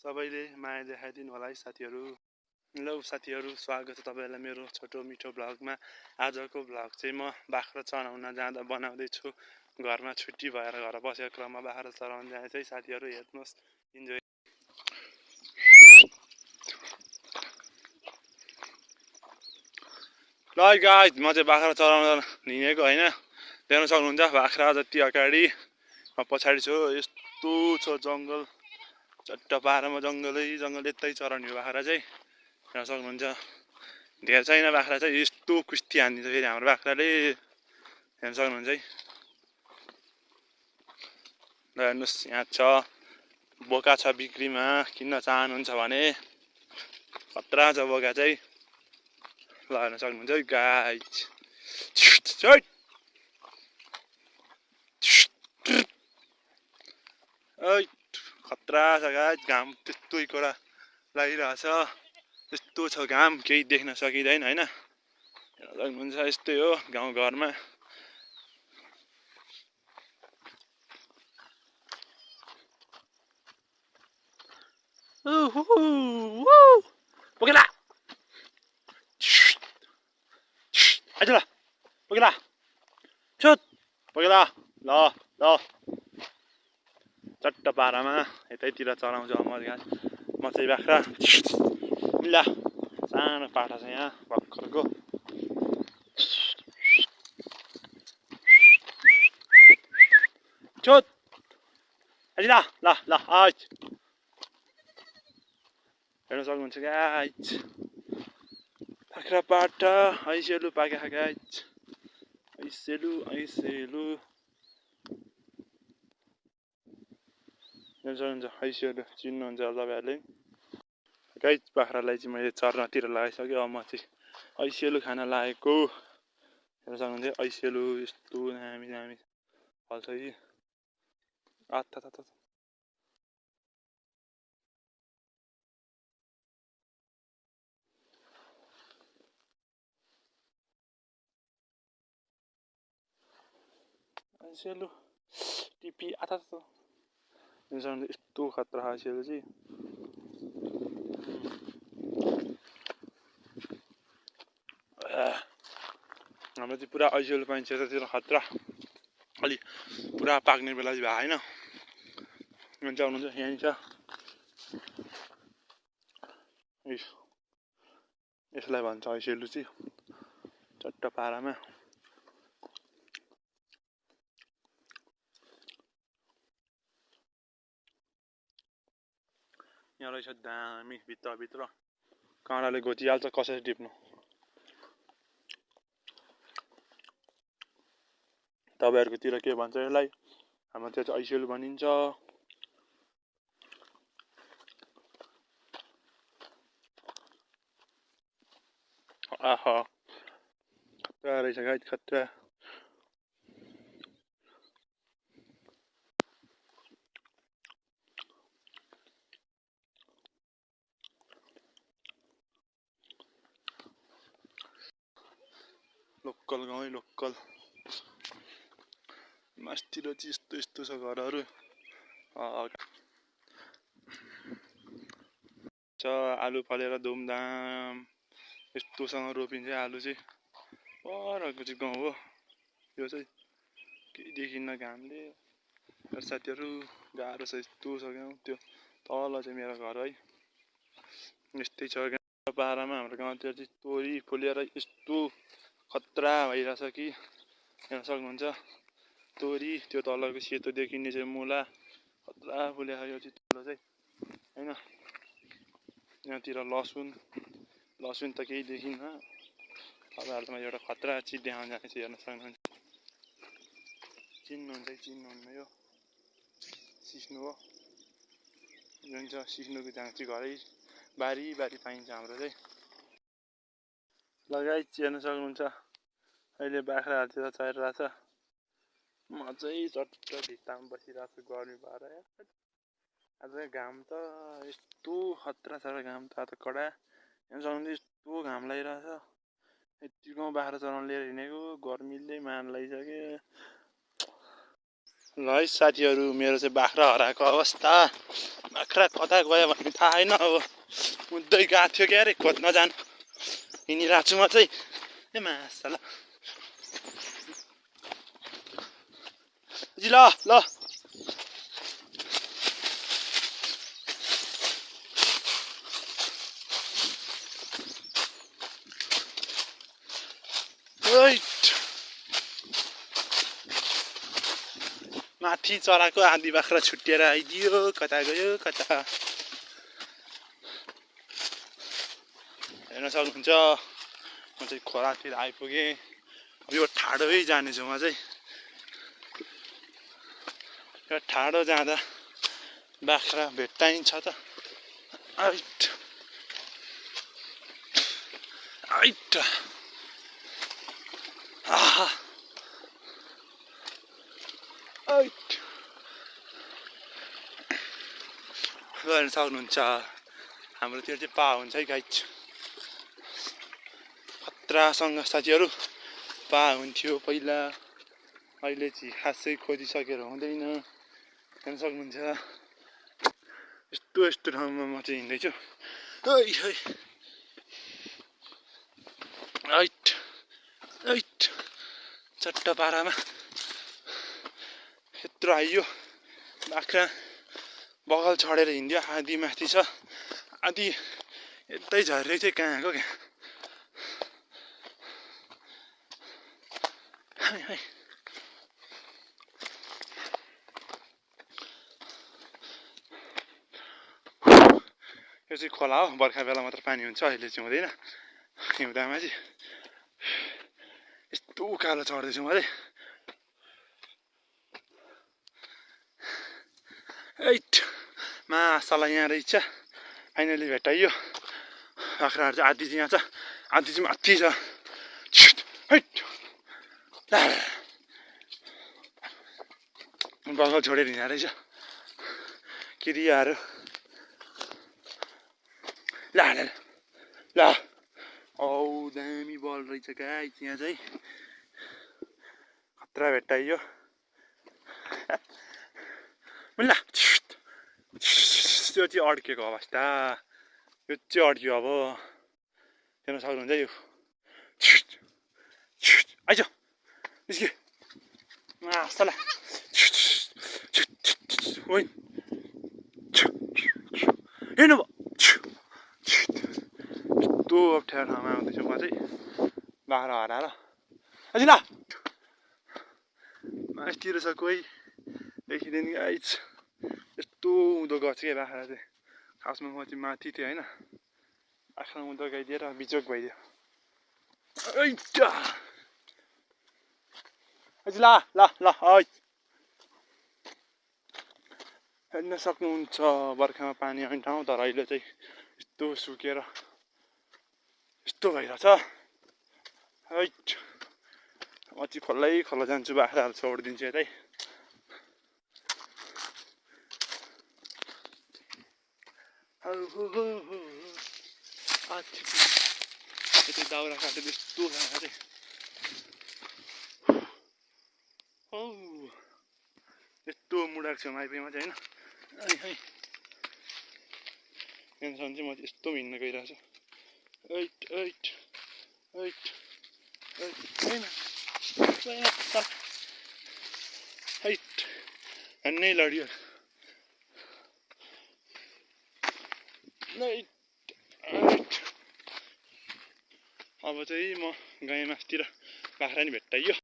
सबैले माया देखाइदिनु होला है साथीहरू। हेलो साथीहरू, स्वागत छ तपाईहरुलाई मेरो छोटो मिठो भ्लगमा। आजको भ्लग चाहिँ म बाख्रा चराउन जाँदा बनाउँदैछु। घरमा छुट्टी भएर घर बसेको क्रममा बाख्रा चराउन जाने चाहिँ साथीहरू हेर्नुस्, इन्जोय। ल गाइस, म चाहिँ बाख्रा चराउन हिँडेको हैन, देख्न सक्नुहुन्छ बाख्रा जति अगाडि पछाडि छु। यस्तो छ जंगल, चट्टपारामा जंगलै जंगल, यतै चराउने हो बाख्रा चाहिँ। हेर्न सक्नुहुन्छ धेर छैन बाख्रा चाहिँ, यस्तो कुस्ती हान्दिन्छ फेरि हाम्रो बाख्राले। हेर्न सक्नुहुन्छ है, ल हेर्नुस् यहाँ छ बोका छ बिक्रीमा, किन्न चाहनुहुन्छ भने खतरा छ बोका चाहिँ। ल हेर्न सक्नुहुन्छ है गाइस, खतरा छ गाइस। घाम त्यस्तो कुरा लागिरहेछ, यस्तो छ घाम, केही देख्न सकिँदैन हैन। हेर्न सक्नुहुन्छ यस्तै हो गाउँ घरमा। बोकेला आइज ल, बोकेला छुट, बोकेला ल ल। चट्टपारामा यतैतिर चराउँछ म चाहिँ बाख्रा। ल सानो पाठा छ यहाँ भर्खरको। छुट आइज ल ल ल आइज। हेर्न सक्नुहुन्छ गाइस, बाख्रा पाठा ऐसेलु पाकेको गाइस, ऐसेलु ऐसेलु। हेर्न सक्नुहुन्छ ऐसेलु, चिन्नुहुन्छ होला तपाईँहरूले गाइस। बाख्रालाई चाहिँ मैले चर्नतिर लगाइसकेँ, अब म चाहिँ ऐसेलु खान लागेको। हेर्न सक्नुहुन्छ ऐसेलु यस्तो दामी दामी फल्छ कि आत्ता। ऐसेलु टिपी आत्ता यस्तो खतरा ऐसेलु चाहिँ। हाम्रो चाहिँ पुरा ऐसेलु पाइन्छ यतातिर, खतरा। अलि पुरा पाक्ने बेला चाहिँ भएन। हुन्छ हुनुहुन्छ यहीँ छ, यसलाई भन्छ ऐसेलु चाहिँ चट्टपारामा। यहाँ रहेछ दामी भित्र काँडाले घोचिहाल्छ, कसरी टिप्नु। तपाईँहरूकोतिर के भन्छ यसलाई? हाम्रोतिर चाहिँ ऐसेलु भनिन्छ। आहा खतरा रहेछ गाइस, खतरा। लोकल गाउँ है लोकल। मास्तिर चाहिँ यस्तो यस्तो छ घरहरू छ। आलु फलेर धुमधाम यस्तोसँग रोपिन्छ आलु चाहिँ। परको चाहिँ गाउँ हो यो चाहिँ, केही देखिन्न घामले। साथीहरू गाह्रो छ, यस्तो छ गाउँ। त्यो तल चाहिँ मेरो घर है, यस्तै छ गाउँ पारामा। हाम्रो गाउँतिर चाहिँ तोरी फुलेर यस्तो खतरा भइरहेछ कि हेर्न सक्नुहुन्छ। तोरी, त्यो तलको सेतो देखिने चाहिँ मुला, खतरा फुलेको यो चाहिँ तल चाहिँ हैन। यहाँतिर लसुन त केही देखिन्न। तपाईँहरूमा एउटा खतरा चिज देखाउन जानेछु, हेर्न सक्नुहुन्छ। चिन्नुहुन्न यो सिस्नु हो, जुन चाहिँ सिस्नुको झाँक्री घरै बारी पाइन्छ हाम्रो चाहिँ। लगाइ हेर्न सक्नुहुन्छ अहिले बाख्राहरूतिर चरिरहेछ। म चाहिँ चट्ट भित्तामा बसिरहेको छु गर्मी भएर। आज घाम त यस्तो खतरा छ, घाम त कडा। हेर्न सक्नुहुन्छ यस्तो घाम लागिरहेछ। यति गाउँ बाख्रा चराउन लिएर हिँडेको, गर्मीले मान लागिसक्यो। ल है साथीहरू, मेरो चाहिँ बाख्रा हराएको अवस्था। बाख्रा कता गयो भन्ने थाहा छैन। अब उधै गएको थियो क्या अरे खोज्न जानु हिँडिरहेको छु म चाहिँ। ए मासला ल ल माथि चराको आधी बाख्रा छुट्टिएर आइदियो। कता गयो कता हेर्न सक्नुहुन्छ। म चाहिँ खोलातिर आइपुगेँ। अब यो ठाडै जानेछु म चाहिँ। यो ठाडो जाँदा बाख्रा भेट्टाइन्छ त। आइट आइट आहा आइट हेर्न सक्नुहुन्छ। हाम्रोतिर चाहिँ पा हुन्छ है गाइज। खतरासँग साथीहरू पा हुन्थ्यो पहिला। अहिले चाहिँ खासै खोजिसकेर हुँदैन। हेर्न सक्नुहुन्छ। यस्तो यस्तो ठाउँमा म चाहिँ हिँड्दैछु। आइट आइट चट्ट पारामा यत्रो आइयो। बाख्रा बगल छडेर हिँड्यो। आधी माथि छ, आधी यतै झर्दै चाहिँ कहाँ गयो क्या। यो चाहिँ खोला हो। बर्खा बेला मात्र पानी हुन्छ, अहिले चाहिँ हुँदैन। हिउँदामा चाहिँ यस्तो उकालो चढ्दैछु म चाहिँ। एट मासला यहाँ रहेछ। फाइनली भेटाइयो। बाख्राहरू चाहिँ आधी चाहिँ यहाँ छ, आधी चाहिँ माथि छ। बगल छोडेर हिँडेर रहेछ किरियाहरू। ल ल ल औ दामी बल रहेछ गाइस। यहाँ चाहिँ खतरा भेटाइयो। ल त्यो चाहिँ अड्केको अवस्था। यो चाहिँ अड्कियो। अब हेर्न सक्नुहुन्छ यो। आइज निस्के मासला हेर्नु भयो। यस्तो अप्ठ्यारो ठाउँमा आउँदैछु म चाहिँ बाख्रा हराएर। अझै ल मासतिर छ कोही देखिँदैन गाइस। यस्तो उँधो गएको क्या बाख्रा चाहिँ। खासमा म चाहिँ माथि थिएँ होइन। बाख्रा उँधो गइदिएर बिजोग भइदियो। अझै ल ल ल है हेर्न सक्नुहुन्छ। बर्खामा पानी आउने ठाउँ, तर अहिले चाहिँ यस्तो सुकेर यस्तो भइरहेछ। हैट म चाहिँ खोलै खोला जान्छु। बाख्राहरू छोडिदिन्छु यतै। यतै दाउरा काटेर यस्तो खाएर यस्तो मुडाको छेउमा आइपुगेँ म चाहिँ होइन। हेर्न चाहिँ म चाहिँ यस्तो हिँड्न गइरहेको छु। ऐट ऐट ऐट ऐट हन्नै लड्यो। अब चाहिँ म गएँ मासतिर बाख्रा नि भेट्टाइयो।